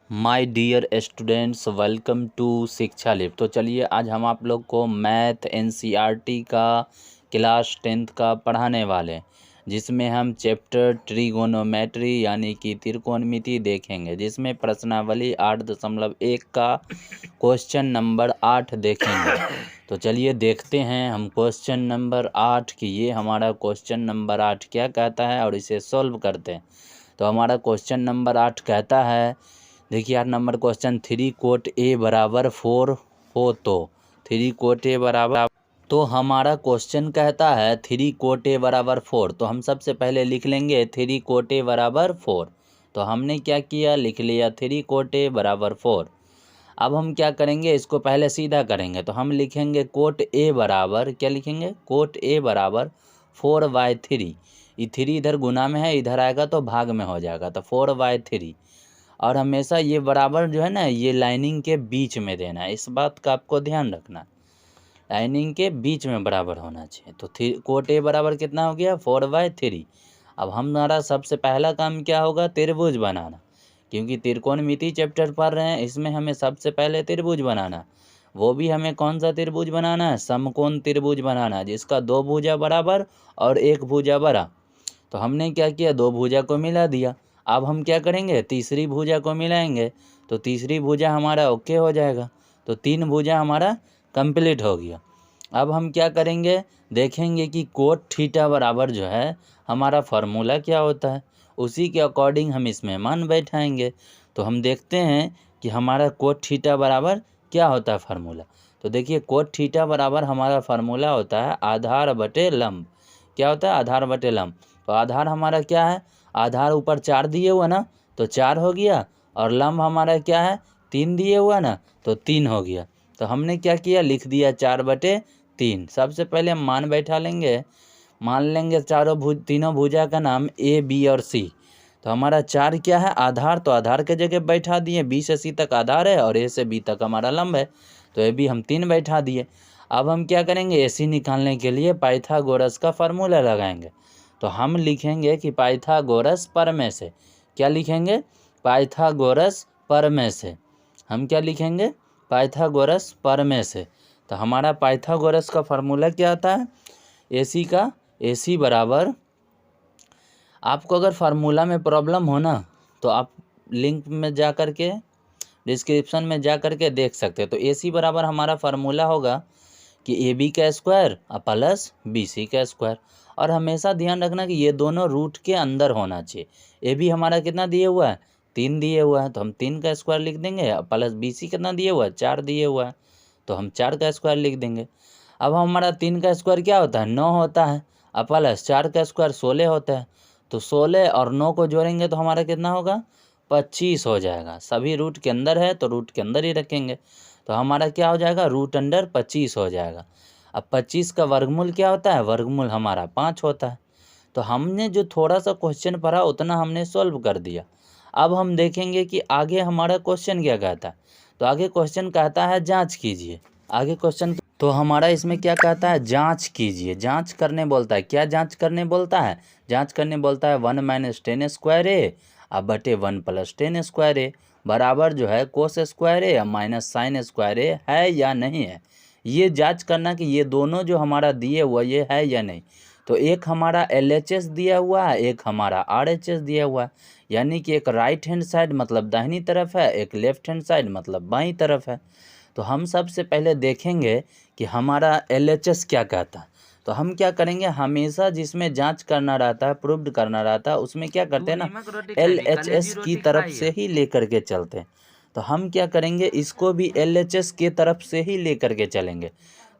My dear students, welcome to Shiksha Lip. तो चलिए आज हम आप लोग को मैथ एनसीईआरटी का क्लास 10th का पढ़ाने वाले हैं, जिसमें हम चैप्टर ट्रिगोनोमेट्री यानी कि त्रिकोणमिति देखेंगे, जिसमें प्रश्नावली 8.1 का क्वेश्चन नंबर 8 देखेंगे। तो चलिए देखते हैं हम क्वेश्चन नंबर 8 की ये हमारा क्वेश्चन नंबर 8 क्या कहता है और इसे सॉल्व करते हैं। तो हमारा क्वेश्चन नंबर 8 कहता है, देखिए 8 नंबर क्वेश्चन, 3 कोट ए बराबर 4 हो तो 3 कोट ए बराबर, तो हमारा क्वेश्चन कहता है 3 कोट ए बराबर 4। तो हम सबसे पहले लिख लेंगे 3 कोट ए बराबर 4। तो हमने क्या किया, लिख लिया 3 कोट ए बराबर 4। अब हम क्या करेंगे, इसको पहले सीधा करेंगे। तो हम लिखेंगे कोट ए बराबर, क्या लिखेंगे, कोट ए बराबर 4/3। ये 3 इधर गुना में है, इधर आएगा तो भाग में हो जाएगा, तो 4/3। और हमेशा ये बराबर जो है ना, ये लाइनिंग के बीच में देना है, इस बात का आपको ध्यान रखना, लाइनिंग के बीच में बराबर होना चाहिए। तो कोट ए बराबर कितना हो गया, 4/3। अब हमारा सबसे पहला काम क्या होगा, त्रिभुज बनाना, क्योंकि त्रिकोणमिति चैप्टर पढ़ रहे हैं, इसमें हमें सबसे पहले त्रिभुज बनाना। वो भी हमें कौन सा त्रिभुज बनाना है, समकोण त्रिभुज बनाना है, जिसका 2 भुजा बराबर और 1 भुजा बड़ा। तो हमने क्या किया, 2 भुजा को मिला दिया। अब हम क्या करेंगे, तीसरी भुजा को मिलाएंगे, तो तीसरी भुजा हमारा ओके हो जाएगा। तो 3 भुजा हमारा कंप्लीट हो गया। अब हम क्या करेंगे, देखेंगे कि कोट थीटा बराबर जो है हमारा फार्मूला क्या होता है, उसी के अकॉर्डिंग हम इसमें मान बैठाएंगे। तो हम देखते हैं कि हमारा कोट थीटा बराबर क्या होता है फार्मूला। तो देखिए कोट थीटा बराबर हमारा फार्मूला होता है आधार बटे लंब। क्या होता है, आधार बटे लंब। तो आधार हमारा क्या है, आधार ऊपर 4 दिए हुआ ना, तो 4 हो गया, और लंब हमारा क्या है, 3 दिए हुआ ना, तो 3 हो गया। तो हमने क्या किया, लिख दिया 4/3। सबसे पहले हम मान बैठा लेंगे, मान लेंगे तीनों भुजा का नाम ए बी और सी। तो हमारा 4 क्या है, आधार, तो आधार के जगह बैठा दिए, बी से सी तक आधार है और ए से बी तक हमारा लंब है, तो ए बी हम 3 बैठा दिए। अब हम क्या करेंगे, ए सी निकालने के लिए पाइथागोरस का फार्मूला लगाएंगे। तो हम लिखेंगे कि पाइथागोरस प्रमेय से, क्या लिखेंगे, पाइथागोरस प्रमेय से। हम क्या लिखेंगे, पाइथागोरस प्रमेय से। तो हमारा पाइथागोरस का फार्मूला क्या आता है, AC का, AC बराबर, आपको अगर फार्मूला में प्रॉब्लम हो ना, तो आप लिंक में जा कर के, डिस्क्रिप्शन में जा कर के देख सकते हैं। तो AC बराबर हमारा फार्मूला होगा कि AB का स्क्वायर प्लस BC का स्क्वायर। और हमेशा ध्यान रखना कि ये दोनों रूट के अंदर होना चाहिए। AB हमारा कितना दिए हुआ है, 3 दिए हुआ है, तो हम 3 का स्क्वायर लिख देंगे, प्लस BC कितना दिए हुआ है, 4 दिए हुआ है, तो हम 4 का स्क्वायर लिख देंगे। अब हमारा 3 का स्क्वायर क्या होता है, 9 होता है, प्लस 4 का स्क्वायर 16 होता है। तो 16 और 9 को जोड़ेंगे तो हमारा कितना होगा, 25 हो जाएगा। सभी रूट के अंदर है तो रूट के अंदर ही रखेंगे, तो हमारा क्या हो जाएगा, रूट अंडर 25 हो जाएगा। अब 25 का वर्गमूल क्या होता है, वर्गमूल हमारा 5 होता है। तो हमने जो थोड़ा सा क्वेश्चन पढ़ा उतना हमने सॉल्व कर दिया। अब हम देखेंगे कि आगे हमारा क्वेश्चन क्या कहता है। तो आगे क्वेश्चन कहता है जांच कीजिए। आगे क्वेश्चन, तो हमारा इसमें क्या कहता है, जांच कीजिए, जांच करने बोलता है। क्या जांच करने बोलता है, जांच करने बोलता है 1 - 10 स्क्वायर ए अब बटे 1 + 10 स्क्वायर ए बराबर जो है कोस स्क्वायर ए माइनस साइन स्क्वायर ए है या नहीं है। ये जांच करना कि ये दोनों जो हमारा दिए हुआ ये है या नहीं। तो एक हमारा LHS दिया हुआ है, एक हमारा RHS दिया हुआ है, यानी कि एक राइट हैंड साइड मतलब दाहिनी तरफ है, एक लेफ्ट हैंड साइड मतलब बाईं तरफ है। तो हम सबसे पहले देखेंगे कि हमारा LHS क्या कहता है। तो हम क्या करेंगे, हमेशा जिसमें जांच करना रहता है, प्रूव्ड करना रहता है, उसमें क्या करते हैं ना, LHS की तरफ से ही लेकर के चलते हैं। तो हम क्या करेंगे, इसको भी LHS के तरफ से ही लेकर के चलेंगे।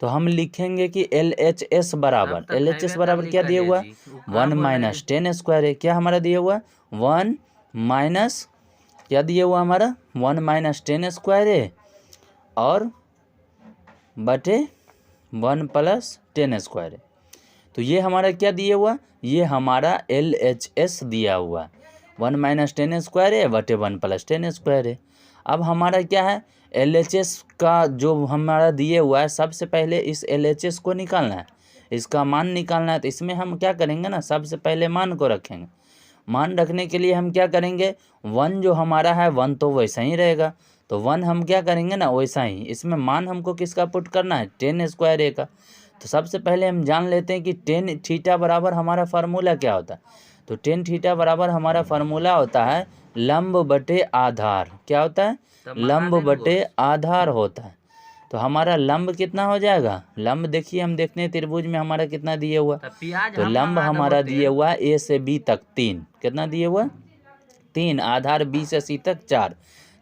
तो हम लिखेंगे कि LHS बराबर, LHS बराबर क्या दिया हुआ है, 1 - 10 स्क्वायर है। क्या हमारा दिया हुआ है, 1 माइनस, क्या दिया हुआ हमारा, 1 - 10 स्क्वायर है और बटे 1 + 10 स्क्वायर है। तो ये हमारा क्या दिया हुआ, ये हमारा LHS दिया हुआ है, 1 - 10 स्क्वायर है बटे 1 + 10 स्क्वायर है। अब हमारा क्या है, LHS का जो हमारा दिए हुआ है, सबसे पहले इस LHS को निकालना है, इसका मान निकालना है। तो इसमें हम क्या करेंगे ना, सबसे पहले मान को रखेंगे, मान रखने के लिए हम क्या करेंगे, 1 जो हमारा है 1 तो वैसा ही रहेगा, तो 1 हम क्या करेंगे ना वैसा ही, इसमें मान हमको किसका पुट करना है, टेन स्क्वायर ए का। तो सबसे पहले हम जान लेते हैं कि टेन थीटा बराबर हमारा फार्मूला क्या होता है। तो टेन थीटा बराबर हमारा फार्मूला होता है लंब बटे आधार। क्या होता है, लंब बटे आधार होता है। तो हमारा लंब कितना हो जाएगा, लंब देखिए हम देखते हैं त्रिभुज में हमारा कितना दिए हुआ, तो लंब हमारा दिए हुआ ए से बी तक 3, कितना दिए हुआ 3, आधार बी से सी तक 4।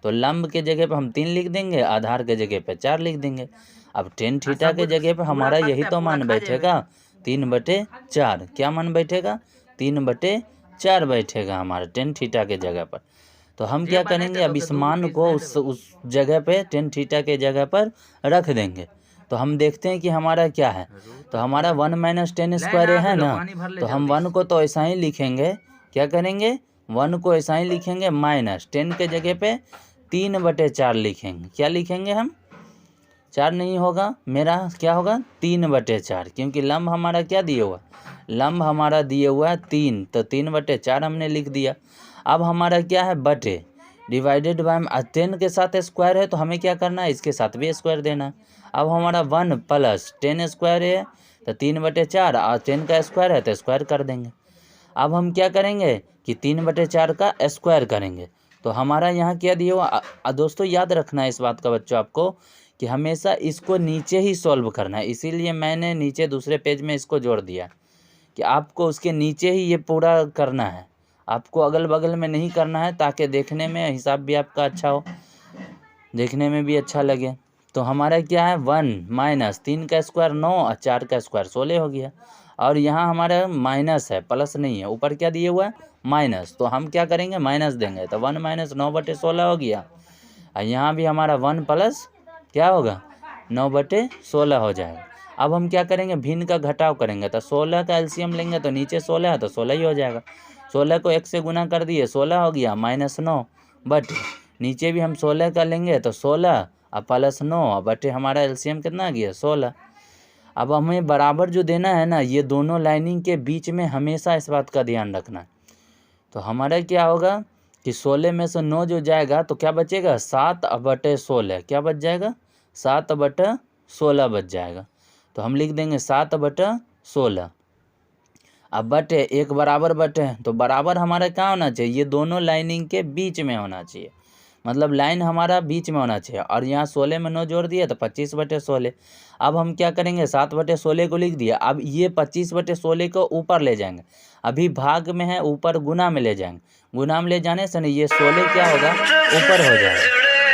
तो लंब के जगह पे हम 3 लिख देंगे, आधार के जगह पे 4 लिख देंगे। अब टेन थीटा के जगह पे हमारा यही तो मान बैठेगा 3/4। क्या मान बैठेगा, 3/4 बैठेगा हमारा टेन थीटा के जगह पर। तो हम क्या करेंगे, अब इस मान को उस जगह पे टेन थीटा के जगह पर रख देंगे। तो हम देखते हैं कि हमारा क्या है, तो हमारा 1 - टेन स्क्वायर है ना, तो हम 1 को तो ऐसा ही लिखेंगे, क्या करेंगे 1 को ऐसा ही लिखेंगे, माइनस 10 के जगह पे 3/4 लिखेंगे। क्या लिखेंगे हम, 4 नहीं होगा मेरा, क्या होगा 3/4, क्योंकि लंब हमारा क्या दिए हुआ, लंब हमारा दिए हुआ है 3, तो 3/4 हमने लिख दिया। अब हमारा क्या है, बटे डिवाइडेड बाय 10 के साथ स्क्वायर है, तो हमें क्या करना है, इसके साथ भी स्क्वायर देना। अब हमारा 1 + 10 स्क्वायर है, तो 3/4 और 10 का स्क्वायर है तो स्क्वायर कर देंगे। अब हम क्या करेंगे कि 3/4 का स्क्वायर करेंगे। तो हमारा यहाँ क्या दिया हुआ, दोस्तों याद रखना है इस बात का बच्चों आपको, कि हमेशा इसको नीचे ही सॉल्व करना है। इसीलिए मैंने नीचे दूसरे पेज में इसको जोड़ दिया कि आपको उसके नीचे ही ये पूरा करना है, आपको अगल बगल में नहीं करना है, ताकि देखने में हिसाब भी आपका अच्छा हो, देखने में भी अच्छा लगे। तो हमारा क्या है, 1 - 3 का स्क्वायर 9 और 4 का स्क्वायर 16 हो गया। और यहाँ हमारा माइनस है, प्लस नहीं है, ऊपर क्या दिए हुआ है माइनस, तो हम क्या करेंगे माइनस देंगे, तो 1 - 9/16 हो गया। और यहाँ भी हमारा 1 प्लस क्या होगा 9/16 हो जाएगा। अब हम क्या करेंगे, भिन्न का घटाव करेंगे, तो 16 का एलसीएम लेंगे, तो नीचे 16 है तो 16 ही हो जाएगा। 16 को 1 से गुना कर दिए, 16 हो गया, -9 बटे नीचे भी हम 16 का लेंगे तो 16 और +9 बटे हमारा एलसीएम कितना आ गया 16। अब हमें बराबर जो देना है ना, ये दोनों लाइनिंग के बीच में हमेशा इस बात का ध्यान रखना है। तो हमारा क्या होगा कि 16 में से 9 जो जाएगा तो क्या बचेगा 7/16, क्या बच जाएगा 7/16 बच जाएगा। तो हम लिख देंगे 7/16। अब बटे एक बराबर बटे, तो बराबर हमारा क्या होना चाहिए, ये दोनों लाइनिंग के बीच में होना चाहिए, मतलब लाइन हमारा बीच में होना चाहिए। और यहाँ 16 में 9 जोड़ दिया तो 25/16। अब हम क्या करेंगे 7/16 को लिख दिया, अब ये 25/16 को ऊपर ले जाएंगे, अभी भाग में है ऊपर गुना में ले जाएंगे, गुना में ले जाने से नहीं ये 16 क्या होगा ऊपर हो जाएगा,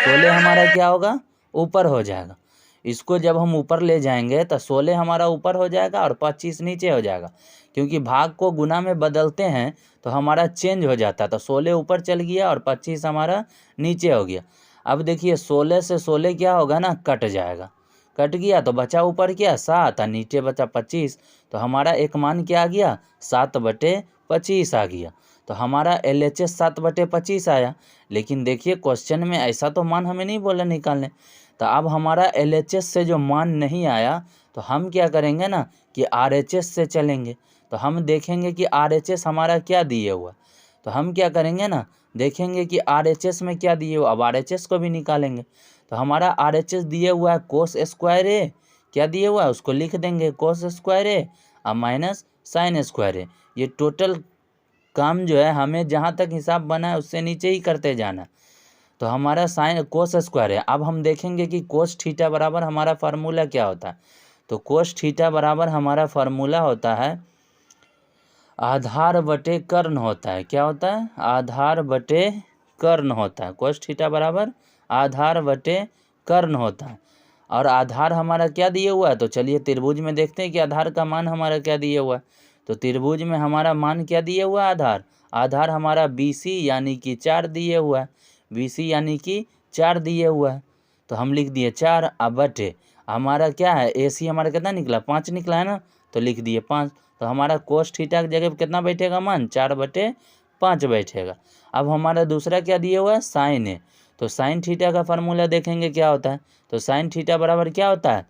16 हमारा क्या होगा ऊपर हो जाएगा। इसको जब हम ऊपर ले जाएंगे तो 16 हमारा ऊपर हो जाएगा और 25 नीचे हो जाएगा, क्योंकि भाग को गुना में बदलते हैं तो हमारा चेंज हो जाता है। तो 16 ऊपर चल गया और 25 हमारा नीचे हो गया। अब देखिए 16 से 16 क्या होगा ना कट जाएगा, कट गया तो बचा ऊपर क्या 7 और नीचे बचा 25। तो हमारा एक मान क्या आ गया 7/25 आ गया। तो हमारा LHS 7/25 आया। लेकिन देखिए क्वेश्चन में ऐसा तो मान हमें नहीं बोला निकालने। तो अब हमारा LHS से जो मान नहीं आया तो हम क्या करेंगे ना कि RHS से चलेंगे। तो हम देखेंगे कि RHS हमारा क्या दिए हुआ, तो हम क्या करेंगे ना देखेंगे कि RHS में क्या दिए हुआ, अब RHS को भी निकालेंगे। तो हमारा RHS दिए हुआ है कोस स्क्वायर ए, क्या दिए हुआ है उसको लिख देंगे कोस स्क्वायर ए और माइनस साइन स्क्वायर ए। ये टोटल काम जो है हमें जहाँ तक हिसाब बना है उससे नीचे ही करते जाना। तो हमारा साइन कोस स्क्वायर है। अब हम देखेंगे कि कोस थीटा बराबर हमारा फार्मूला क्या होता है। तो कोस थीटा बराबर हमारा फार्मूला होता है आधार बटे कर्ण होता है। क्या होता है आधार बटे कर्ण होता है। कोस थीटा बराबर आधार बटे कर्ण होता है। और आधार हमारा क्या दिए हुआ है, तो चलिए त्रिभुज में देखते हैं कि आधार का मान हमारा क्या दिए हुआ है। तो त्रिभुज में हमारा मान क्या दिए हुआ है आधार हमारा BC यानी कि 4 दिए हुआ है, BC यानी कि 4 दिए हुआ है। तो हम लिख दिए 4 अब बटे हमारा क्या है AC हमारा कितना निकला 5 निकला है ना, तो लिख दिए 5। तो हमारा कोस थीटा की जगह कितना बैठेगा मान 4/5 बैठेगा। अब हमारा दूसरा क्या दिए हुआ है साइन है। तो साइन थीटा का फार्मूला देखेंगे क्या होता है। तो साइन थीटा बराबर क्या होता है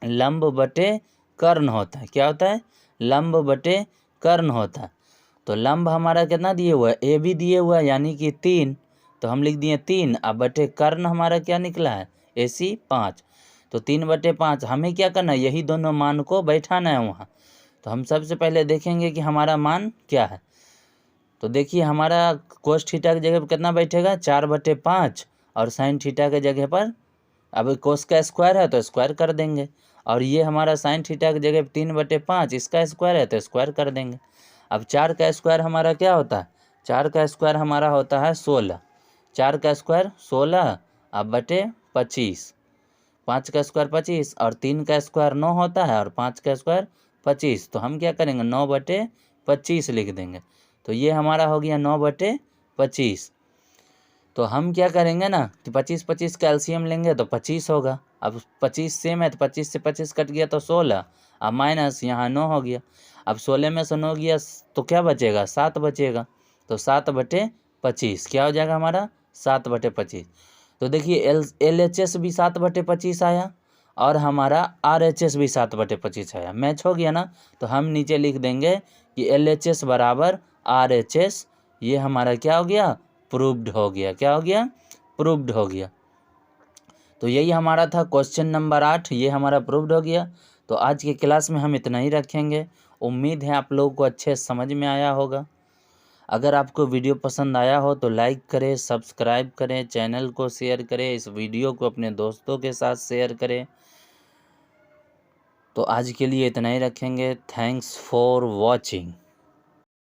लंब बटे कर्ण होता है। क्या होता है लंब बटे कर्ण होता है। तो लंब हमारा कितना दिए हुआ है, ए भी दिए हुआ है यानी कि 3, तो हम लिख दिए 3। अब बटे कर्ण हमारा क्या निकला है, AC 5। तो 3/5 हमें क्या करना है, यही दोनों मान को बैठाना है वहाँ। तो हम सबसे पहले देखेंगे कि हमारा मान क्या है। तो देखिए हमारा कोस थीटा की जगह पर कितना बैठेगा, 4/5, और साइन थीटा के जगह पर अब कोस का स्क्वायर है तो स्क्वायर कर देंगे, और ये हमारा साइन थीटा की जगह 3/5 इसका स्क्वायर है तो स्क्वायर कर देंगे। अब 4 का स्क्वायर हमारा क्या होता है, 4 का स्क्वायर हमारा होता है 16। 4 का स्क्वायर 16 अब बटे 25, 5 का स्क्वायर 25, और 3 का स्क्वायर 9 होता है, और 5 का स्क्वायर 25। तो हम क्या करेंगे, 9/25 लिख देंगे। तो ये हमारा हो गया 9/25। तो हम क्या करेंगे ना कि 25 का एलसीएम लेंगे तो 25 होगा। अब 25 सेम है तो 25 से 25 कट गया तो 16, अब माइनस यहाँ 9 हो गया। अब 16 में से 9 गया तो क्या बचेगा, 7 बचेगा। तो 7/25 क्या हो जाएगा हमारा, 7/25। तो देखिए LHS भी 7/25 आया, और हमारा RHS भी 7/25 आया, मैच हो गया ना। तो हम नीचे लिख देंगे कि LHS बराबर RHS, ये हमारा क्या हो गया, प्रूव्ड हो गया। क्या हो गया, प्रूव्ड हो गया। तो यही हमारा था क्वेश्चन नंबर 8, ये हमारा प्रूव्ड हो गया। तो आज की क्लास में हम इतना ही रखेंगे। उम्मीद है आप लोगों को अच्छे समझ में आया होगा। अगर आपको वीडियो पसंद आया हो तो लाइक करें, सब्सक्राइब करें, चैनल को शेयर करें, इस वीडियो को अपने दोस्तों के साथ शेयर करें। तो आज के लिए इतना ही रखेंगे। Thanks for watching.